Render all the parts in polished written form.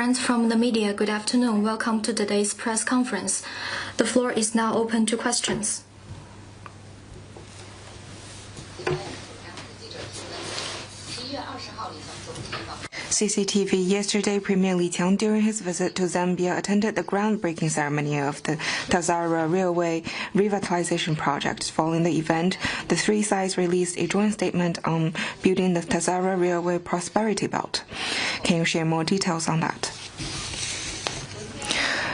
Friends from the media, good afternoon. Welcome to today's press conference. The floor is now open to questions. CCTV yesterday, Premier Li Qiang, during his visit to Zambia, attended the groundbreaking ceremony of the Tazara Railway Revitalization Project. Following the event, the three sides released a joint statement on building the Tazara Railway Prosperity Belt. Can you share more details on that?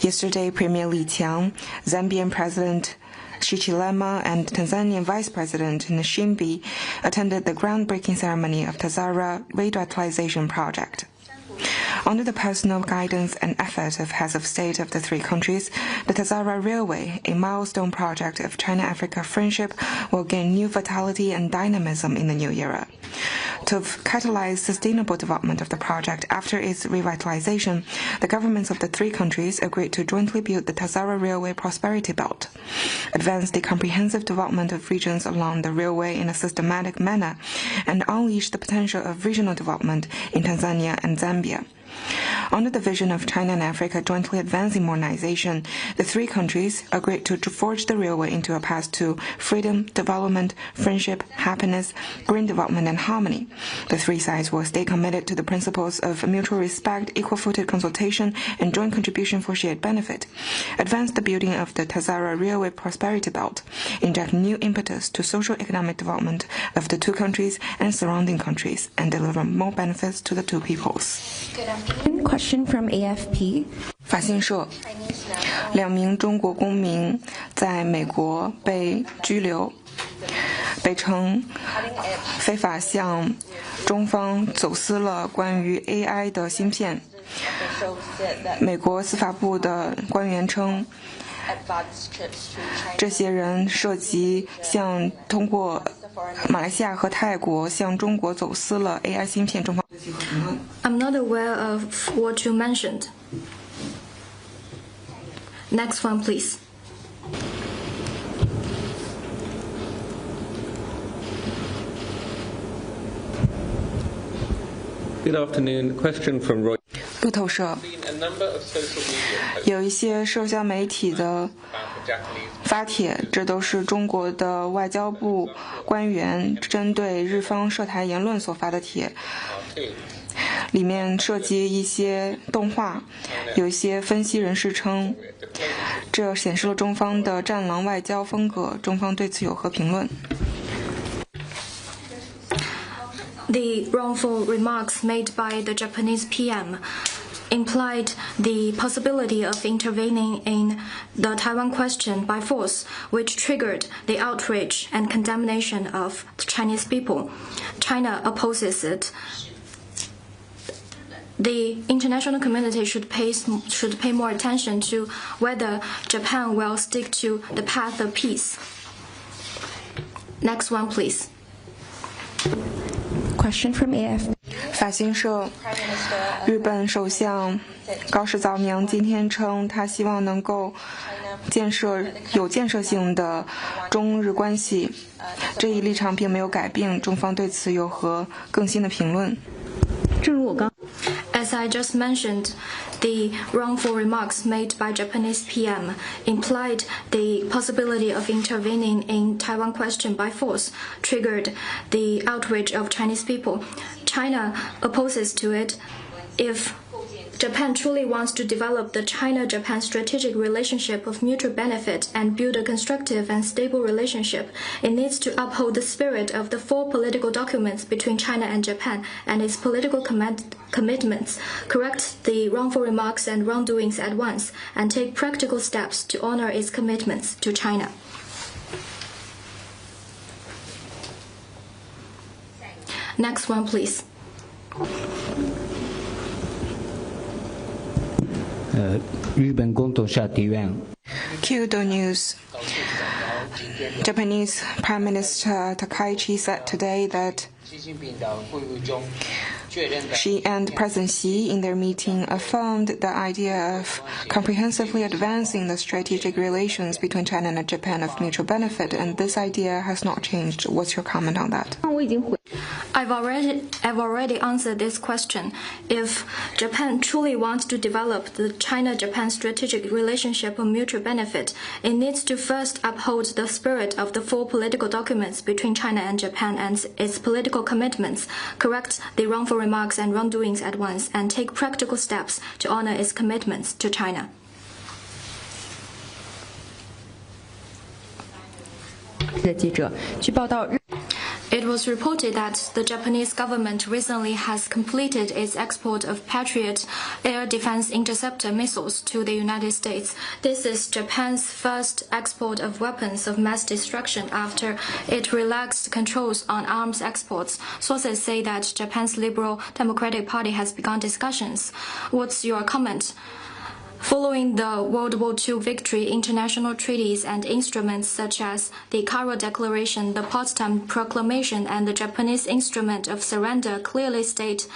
Yesterday, Premier Li Qiang, Zambian President Hichilema and Tanzanian Vice President Nchimbi attended the groundbreaking ceremony of Tazara Revitalization Project. Under the personal guidance and effort of heads of state of the three countries, the Tazara Railway, a milestone project of China-Africa friendship, will gain new vitality and dynamism in the new era. To catalyze sustainable development of the project after its revitalization, the governments of the three countries agreed to jointly build the Tazara Railway Prosperity Belt, advance the comprehensive development of regions along the railway in a systematic manner, and unleash the potential of regional development in Tanzania and Zambia. Under the vision of China and Africa jointly advancing modernization, the three countries agreed to forge the railway into a path to freedom, development, friendship, happiness, green development, and harmony. The three sides will stay committed to the principles of mutual respect, equal-footed consultation, and joint contribution for shared benefit, advance the building of the Tazara Railway Prosperity Belt, inject new impetus to social-economic development of the two countries and surrounding countries, and deliver more benefits to the two peoples. Question from AFP. 法新社，2名中国公民在美国被拘留，被称非法向中方走私了关于 AI 的芯片。美国司法部的官员称，这些人涉及通过马来西亚和泰国向中国走私了 AI 芯片。中方 I'm not aware of what you mentioned. Next one, please. Good afternoon. Question from Roy. 路透社，有一些社交媒体的发帖，这都是中国的外交部官员针对日方涉台言论所发的帖，里面涉及一些动画，有一些分析人士称，这显示了中方的战狼外交风格，中方对此有何评论？ The wrongful remarks made by the Japanese PM implied the possibility of intervening in the Taiwan question by force, which triggered the outrage and condemnation of the Chinese people. China opposes it. The international community should pay more attention to whether Japan will stick to the path of peace. Next one, please. Question from AFP. 法新社，日本首相高市早苗今天称，他希望能够有建设性的中日关系，这一立场并没有改变。中方对此有何更新的评论？ As I just mentioned, the wrongful remarks made by Japanese PM implied the possibility of intervening in Taiwan question by force, triggered the outrage of Chinese people. China opposes to it. If Japan truly wants to develop the China-Japan strategic relationship of mutual benefit and build a constructive and stable relationship, it needs to uphold the spirit of the four political documents between China and Japan and its political commitments, correct the wrongful remarks and wrongdoings at once, and take practical steps to honor its commitments to China. Next one, please. Kyodo News. Japanese Prime Minister Takaichi said today that Xi and President Xi in their meeting affirmed the idea of comprehensively advancing the strategic relations between China and Japan of mutual benefit, and this idea has not changed. What's your comment on that? I've already answered this question. If Japan truly wants to develop the China-Japan strategic relationship of mutual benefit, it needs to first uphold the spirit of the four political documents between China and Japan and its political commitments, correct the wrongful remarks and wrongdoings at once, and take practical steps to honor its commitments to China. It was reported that the Japanese government recently has completed its export of Patriot air defense interceptor missiles to the United States. This is Japan's first export of weapons of mass destruction after it relaxed controls on arms exports. Sources say that Japan's Liberal Democratic Party has begun discussions. What's your comment? Following the World War II victory, international treaties and instruments such as the Cairo Declaration, the Potsdam Proclamation, and the Japanese Instrument of Surrender clearly state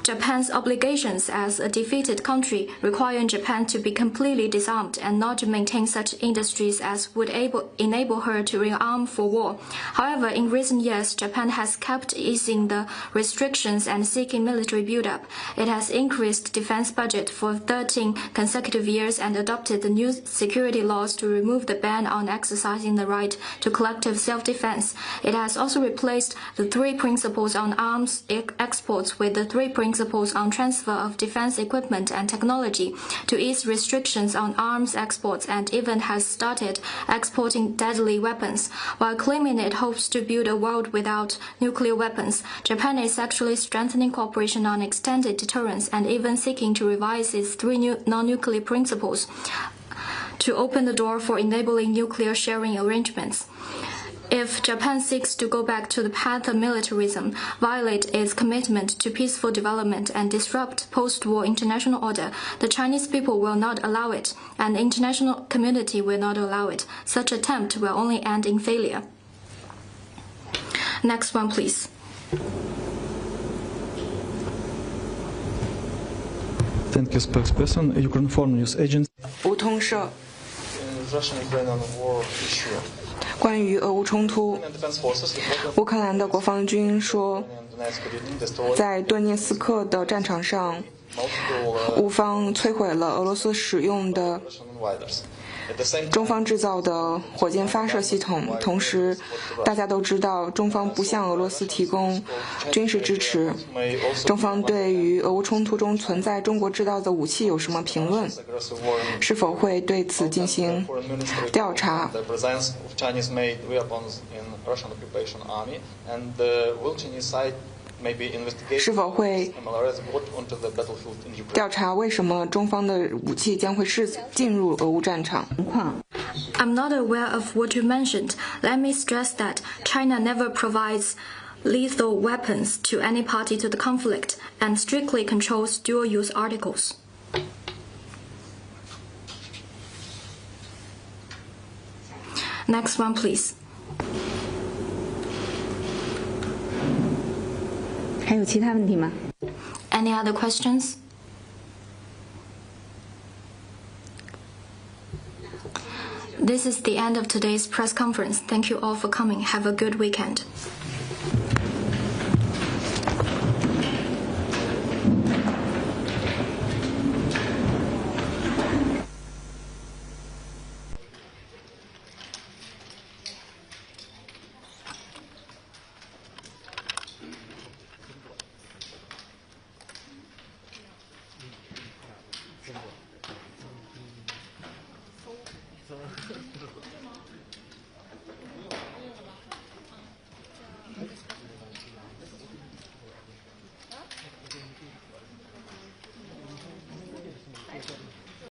Japan's obligations as a defeated country, requiring Japan to be completely disarmed and not to maintain such industries as would enable her to rearm for war. However, in recent years, Japan has kept easing the restrictions and seeking military buildup. It has increased defense budget for 13 consecutive years and adopted the new security laws to remove the ban on exercising the right to collective self-defense. It has also replaced the 3 principles on arms exports with the 3 principles on transfer of defense equipment and technology to ease restrictions on arms exports, and even has started exporting deadly weapons. While claiming it hopes to build a world without nuclear weapons, Japan is actually strengthening cooperation on extended deterrence and even seeking to revise its 3 non-nuclear principles to open the door for enabling nuclear sharing arrangements. If Japan seeks to go back to the path of militarism, violate its commitment to peaceful development, and disrupt post-war international order, the Chinese people will not allow it, and the international community will not allow it. Such attempt will only end in failure. Next one, please. Thank you, spokesperson. Ukraine Foreign News Agency. 吴通社。关于俄乌冲突，乌克兰的国防军说，在顿涅斯克的战场上，乌方摧毁了俄罗斯使用的中方制造的火箭发射系统。同时，大家都知道，中方不向俄罗斯提供军事支持。中方对于俄乌冲突中存在中国制造的武器有什么评论？是否会对此进行调查？是否会调查为什么中方的武器将会进入俄乌战场？ I'm not aware of what you mentioned. Let me stress that China never provides lethal weapons to any party to the conflict and strictly controls dual-use articles. Next one, please. 还有其他问题吗？ Any other questions? This is the end of today's press conference. Thank you all for coming. Have a good weekend.